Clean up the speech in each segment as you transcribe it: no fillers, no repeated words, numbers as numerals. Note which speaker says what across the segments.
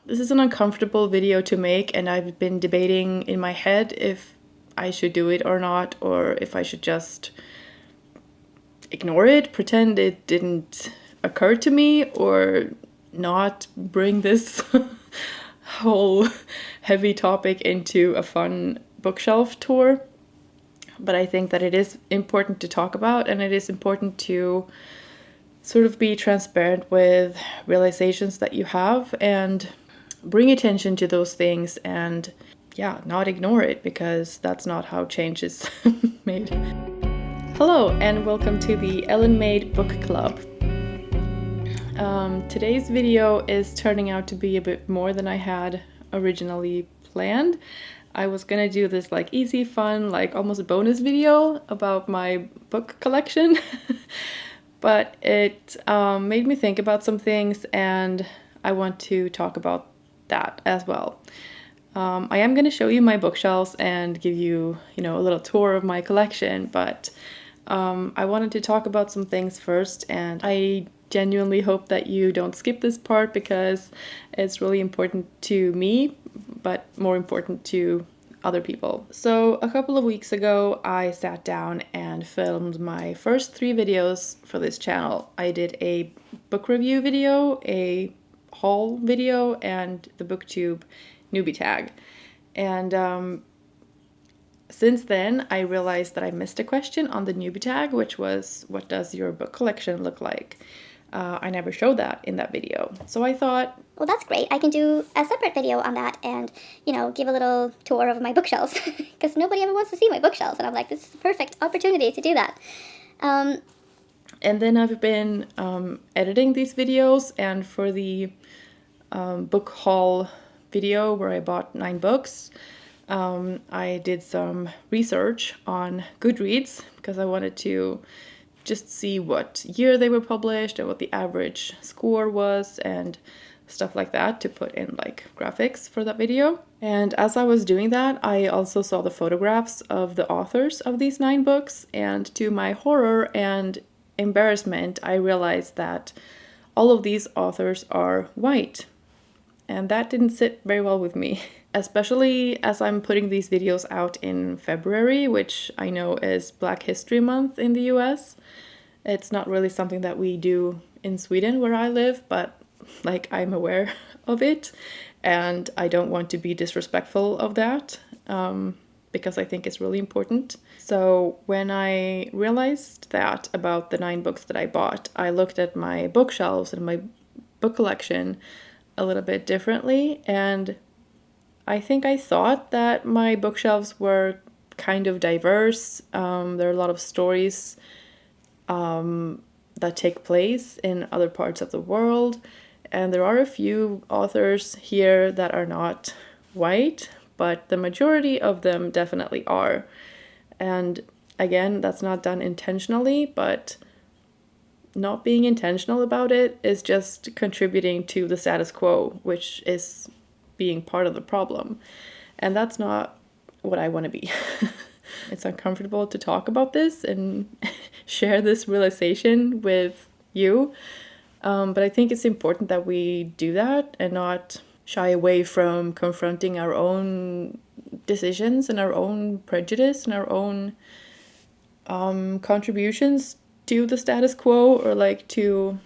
Speaker 1: This is an uncomfortable video to make, and I've been debating in my head if I should do it or not, or if I should just ignore it, pretend it didn't occur to me, or not bring this whole heavy topic into a fun bookshelf tour. But I think that it is important to talk about, and it is important to sort of be transparent with realizations that you have and bring attention to those things and not ignore it, because that's not how change is made. Hello and welcome to the Ellen Made Book Club. Today's video is turning out to be a bit more than I had originally planned. I was gonna do this like easy, fun, like almost a bonus video about my book collection, but it made me think about some things, and I want to talk about that as well. I am going to show you my bookshelves and give you, a little tour of my collection, but I wanted to talk about some things first, and I genuinely hope that you don't skip this part because it's really important to me, but more important to other people. So a couple of weeks ago, I sat down and filmed my first 3 videos for this channel. I did a book review video, a haul video, and the booktube newbie tag. And since then, I realized that I missed a question on the newbie tag, which was, what does your book collection look like? I never showed that in that video. So I thought,
Speaker 2: well, that's great. I can do a separate video on that and, give a little tour of my bookshelves. Because nobody ever wants to see my bookshelves. And I'm like, this is the perfect opportunity to do that.
Speaker 1: And then I've been editing these videos, and for the book haul video where I bought 9 books, I did some research on Goodreads because I wanted to just see what year they were published and what the average score was and stuff like that, to put in like graphics for that video. And as I was doing that, I also saw the photographs of the authors of these 9 books, and to my horror and embarrassment, I realized that all of these authors are white. And that didn't sit very well with me, especially as I'm putting these videos out in February, which I know is Black History Month in the US. It's not really something that we do in Sweden where I live, but like I'm aware of it, and I don't want to be disrespectful of that, because I think it's really important. So when I realized that about the 9 books that I bought, I looked at my bookshelves and my book collection a little bit differently, and I think I thought that my bookshelves were kind of diverse. There are a lot of stories that take place in other parts of the world, and there are a few authors here that are not white, but the majority of them definitely are. And again, that's not done intentionally, but not being intentional about it is just contributing to the status quo, which is being part of the problem. And that's not what I want to be. It's uncomfortable to talk about this and share this realization with you. But I think it's important that we do that and not shy away from confronting our own decisions and our own prejudice and our own contributions to the status quo, or like to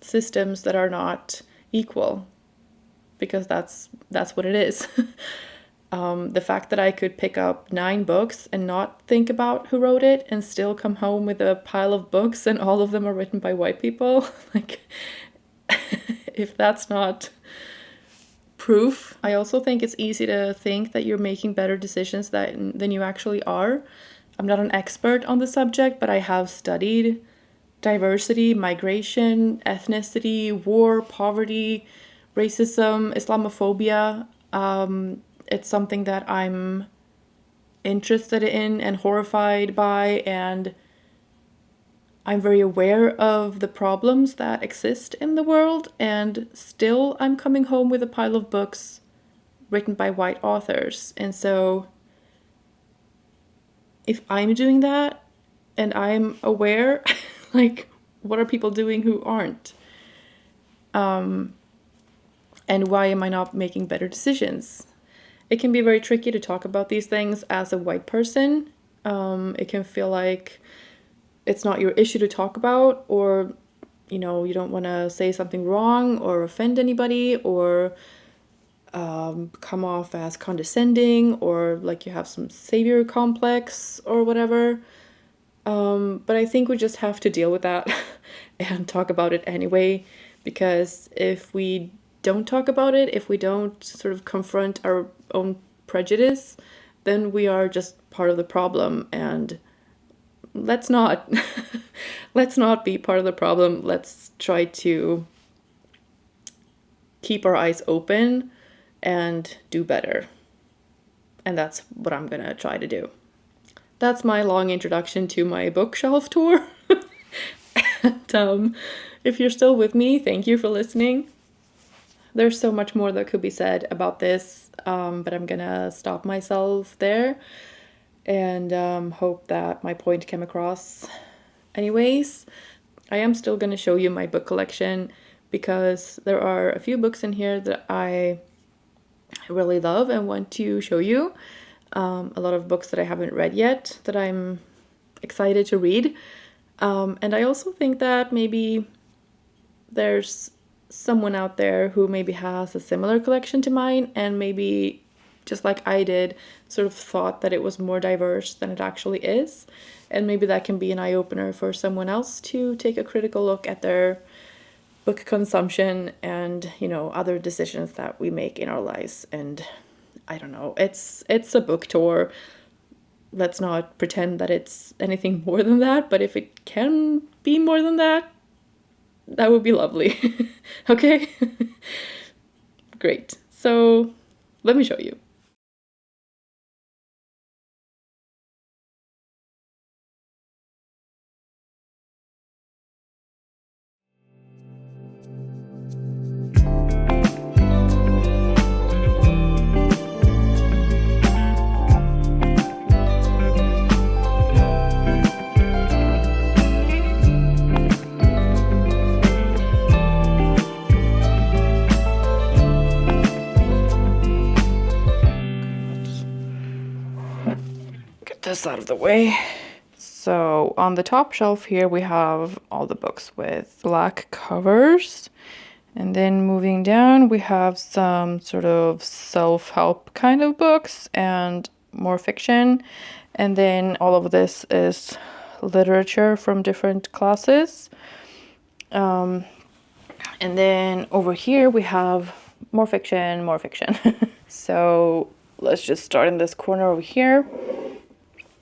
Speaker 1: systems that are not equal, because that's what it is. The fact that I could pick up 9 books and not think about who wrote it and still come home with a pile of books and all of them are written by white people, like, if that's not proof. I also think it's easy to think that you're making better decisions than you actually are. I'm not an expert on the subject, but I have studied diversity, migration, ethnicity, war, poverty, racism, Islamophobia. It's something that I'm interested in and horrified by, and I'm very aware of the problems that exist in the world, and still I'm coming home with a pile of books written by white authors. And so if I'm doing that and I'm aware, like, what are people doing who aren't? And why am I not making better decisions? It can be very tricky to talk about these things as a white person. It can feel like it's not your issue to talk about, or you don't want to say something wrong or offend anybody, or come off as condescending, or like you have some savior complex or whatever. But I think we just have to deal with that and talk about it anyway, because if we don't talk about it, if we don't sort of confront our own prejudice, then we are just part of the problem. And let's not let's not be part of the problem. Let's try to keep our eyes open and do better. And that's what I'm gonna try to do. That's my long introduction to my bookshelf tour. And if you're still with me, thank you for listening. There's so much more that could be said about this, but I'm gonna stop myself there and hope that my point came across. Anyways, I am still gonna show you my book collection because there are a few books in here that I really love and want to show you. A lot of books that I haven't read yet that I'm excited to read. And I also think that maybe there's someone out there who maybe has a similar collection to mine and maybe, just like I did, sort of thought that it was more diverse than it actually is. And maybe that can be an eye-opener for someone else to take a critical look at their book consumption and, other decisions that we make in our lives. And I don't know, it's a book tour. Let's not pretend that it's anything more than that, but if it can be more than that, that would be lovely. Okay? Great. So let me show you. This out of the way. So on the top shelf here we have all the books with black covers, and then moving down we have some sort of self-help kind of books and more fiction, and then all of this is literature from different classes. And then over here we have more fiction. So let's just start in this corner over here.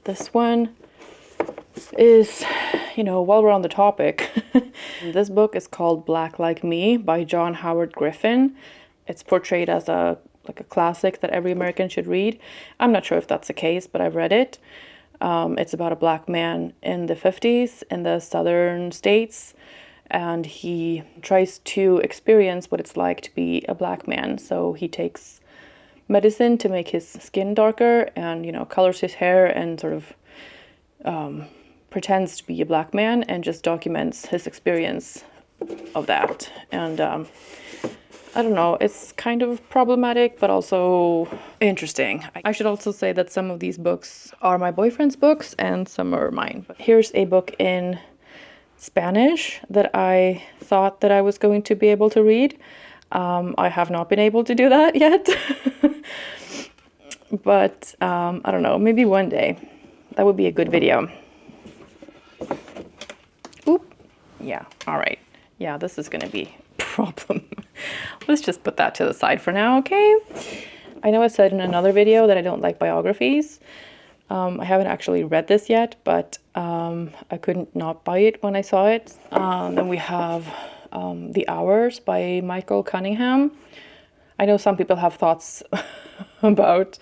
Speaker 1: This one is, while we're on the topic, this book is called Black Like Me by John Howard Griffin. It's portrayed as a classic that every American should read. I'm not sure if that's the case, but I've read it. It's about a black man in the 50s in the southern states, and he tries to experience what it's like to be a black man. So he takes medicine to make his skin darker and colors his hair and sort of pretends to be a black man and just documents his experience of that. And I don't know, it's kind of problematic but also interesting. I should also say that some of these books are my boyfriend's books and some are mine. But here's a book in Spanish that I thought that I was going to be able to read. I have not been able to do that yet. But I don't know, maybe one day. That would be a good video. Oop. Yeah, all right. Yeah, this is gonna be a problem. Let's just put that to the side for now, okay? I know I said in another video that I don't like biographies. I haven't actually read this yet, but I couldn't not buy it when I saw it. Then we have The Hours by Michael Cunningham. I know some people have thoughts about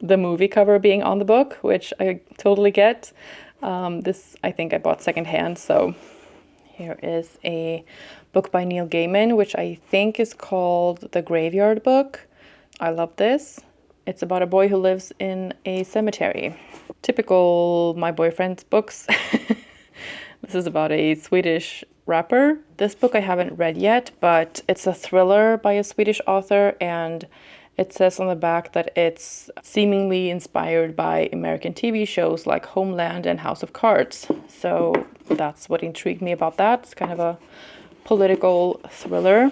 Speaker 1: the movie cover being on the book, which I totally get. This I think I bought secondhand. So here is a book by Neil Gaiman, which I think is called The Graveyard Book. I love this. It's about a boy who lives in a cemetery. Typical my boyfriend's books. This is about a Swedish wrapper. This book I haven't read yet, but it's a thriller by a Swedish author, and it says on the back that it's seemingly inspired by American TV shows like Homeland and House of Cards. So that's what intrigued me about that. It's kind of a political thriller.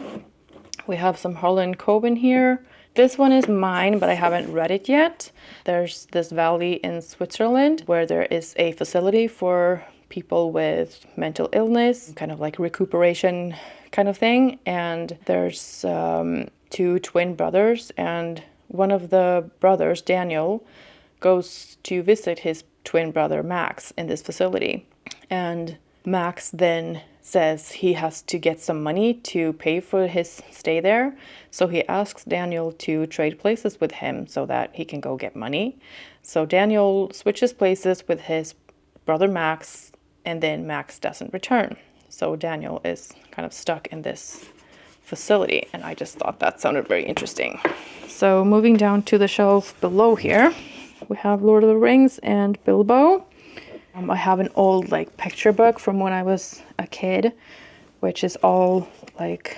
Speaker 1: We have some Harlan Coben here. This one is mine, but I haven't read it yet. There's this valley in Switzerland where there is a facility for people with mental illness, kind of like recuperation kind of thing. And there's two twin brothers, and one of the brothers, Daniel, goes to visit his twin brother Max in this facility. And Max then says he has to get some money to pay for his stay there. So he asks Daniel to trade places with him so that he can go get money. So Daniel switches places with his brother Max, and then Max doesn't return. So Daniel is kind of stuck in this facility, and I just thought that sounded very interesting. So moving down to the shelf below here, we have Lord of the Rings and Bilbo. I have an old like picture book from when I was a kid, which is all like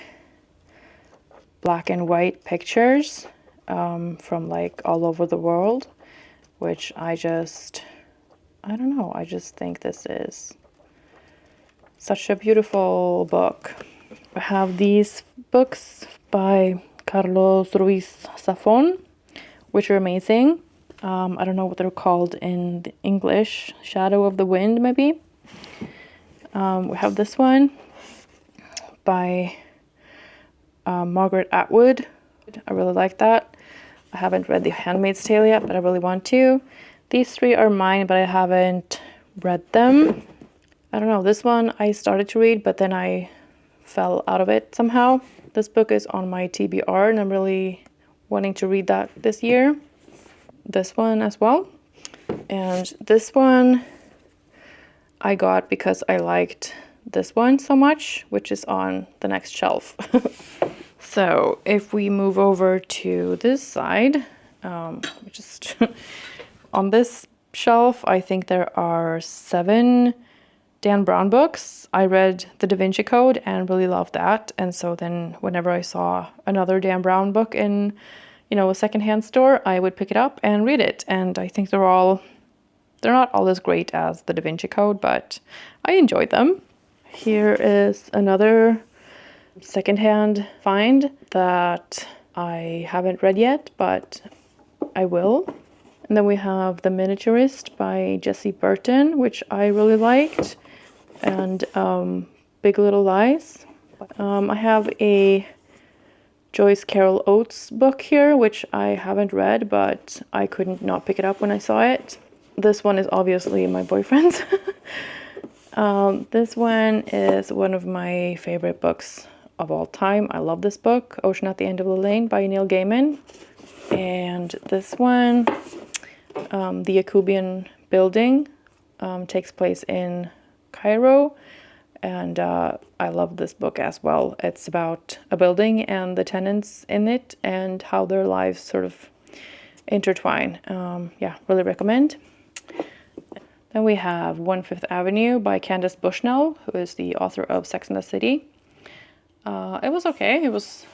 Speaker 1: black and white pictures from like all over the world, which I don't know, I just think this is such a beautiful book. I have these books by Carlos Ruiz Zafón, which are amazing. I don't know what they're called in the English. Shadow of the Wind, maybe. We have this one by Margaret Atwood. I really like that. I haven't read The Handmaid's Tale yet, but I really want to. These three are mine, but I haven't read them. I don't know. This one I started to read, but then I fell out of it somehow. This book is on my TBR, and I'm really wanting to read that this year. This one as well. And this one I got because I liked this one so much, which is on the next shelf. So if we move over to this side, just on this shelf, I think there are 7 Dan Brown books. I read The Da Vinci Code and really loved that. And so then whenever I saw another Dan Brown book in, a secondhand store, I would pick it up and read it. And I think they're not all as great as The Da Vinci Code, but I enjoyed them. Here is another secondhand find that I haven't read yet, but I will. And then we have The Miniaturist by Jessie Burton, which I really liked, and Big Little Lies. I have a Joyce Carol Oates book here, which I haven't read, but I couldn't not pick it up when I saw it. This one is obviously my boyfriend's. This one is one of my favorite books of all time. I love this book, Ocean at the End of the Lane by Neil Gaiman. And this one, The Yacubian Building, takes place in Cairo. And I love this book as well. It's about a building and the tenants in it and how their lives sort of intertwine. Really recommend. Then we have 1 Fifth Avenue by Candace Bushnell, who is the author of Sex and the City. It was okay. It was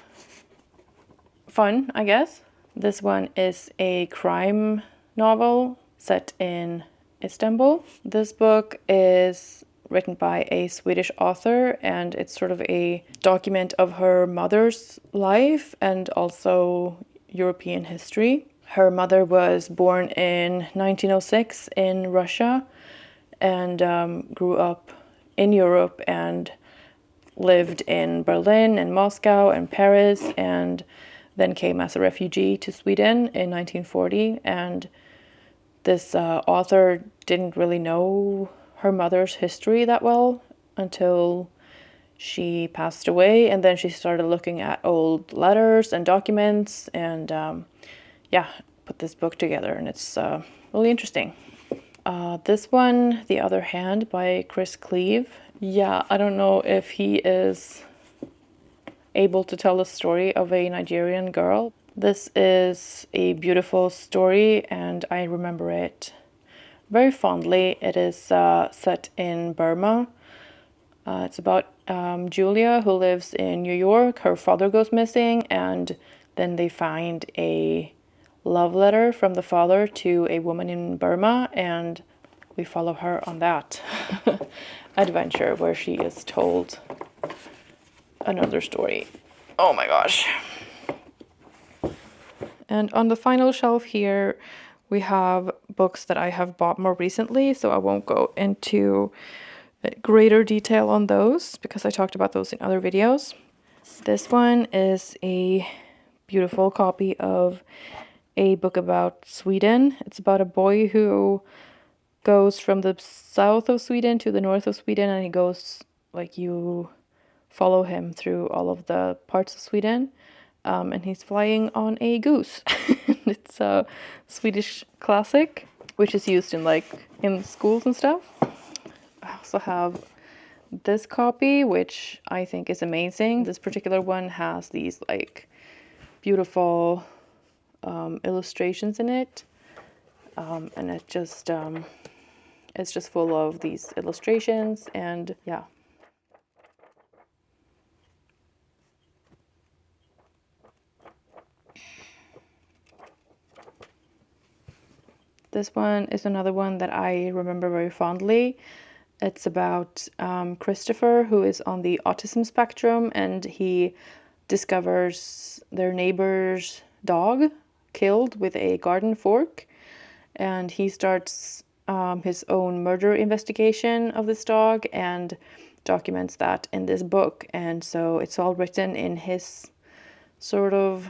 Speaker 1: fun, I guess. This one is a crime novel set in Istanbul. This book is written by a Swedish author, and it's sort of a document of her mother's life and also European history. Her mother was born in 1906 in Russia and grew up in Europe and lived in Berlin and Moscow and Paris, and then came as a refugee to Sweden in 1940. And this author didn't really know her mother's history that well until she passed away, and then she started looking at old letters and documents and put this book together, and it's really interesting. This one, The Other Hand by Chris Cleave. I don't know if he is able to tell the story of a Nigerian girl. This is a beautiful story, and I remember it very fondly. It is set in Burma. It's about Julia, who lives in New York, her father goes missing, and then they find a love letter from the father to a woman in Burma, and we follow her on that adventure where she is told another story. Oh my gosh. And on the final shelf here, we have books that I have bought more recently, so I won't go into greater detail on those because I talked about those in other videos. This one is a beautiful copy of a book about Sweden. It's about a boy who goes from the south of Sweden to the north of Sweden, and he goes, like, you follow him through all of the parts of Sweden, and he's flying on a goose. It's a Swedish classic, which is used in schools and stuff. I also have this copy, which I think is amazing. This particular one has these beautiful illustrations in it, and it's just full of these illustrations, and yeah. This one is another one that I remember very fondly. It's about Christopher, who is on the autism spectrum, and he discovers their neighbor's dog killed with a garden fork, and he starts his own murder investigation of this dog and documents that in this book. And so it's all written in his sort of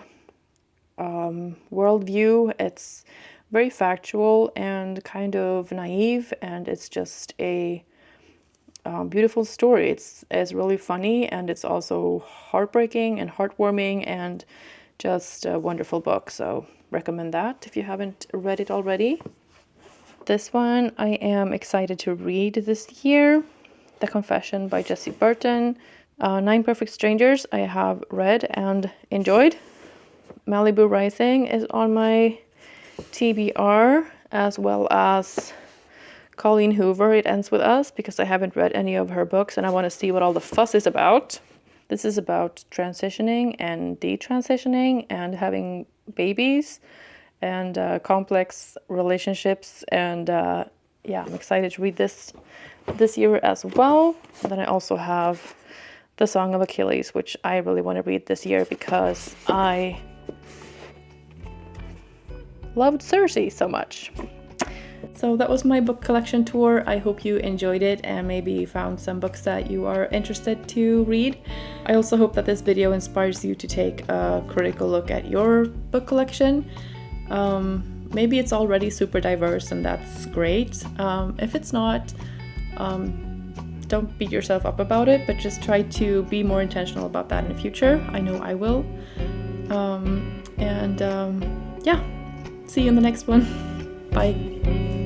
Speaker 1: worldview. It's very factual and kind of naive, and it's just a beautiful story. It's really funny, and it's also heartbreaking and heartwarming, and just a wonderful book. So recommend that if you haven't read it already. This one I am excited to read this year. The Confession by Jessie Burton. 9 Perfect Strangers I have read and enjoyed. Malibu Rising is on my TBR, as well as Colleen Hoover, It Ends With Us, because I haven't read any of her books and I want to see what all the fuss is about. This is about transitioning and detransitioning and having babies and complex relationships, and yeah, I'm excited to read this year as well. And then I also have The Song of Achilles, which I really want to read this year because I loved Cersei so much. So that was my book collection tour. I hope you enjoyed it and maybe found some books that you are interested to read. I also hope that this video inspires you to take a critical look at your book collection. Maybe it's already super diverse, and that's great. If it's not, don't beat yourself up about it, but just try to be more intentional about that in the future. I know I will. Yeah, see you in the next one. Bye.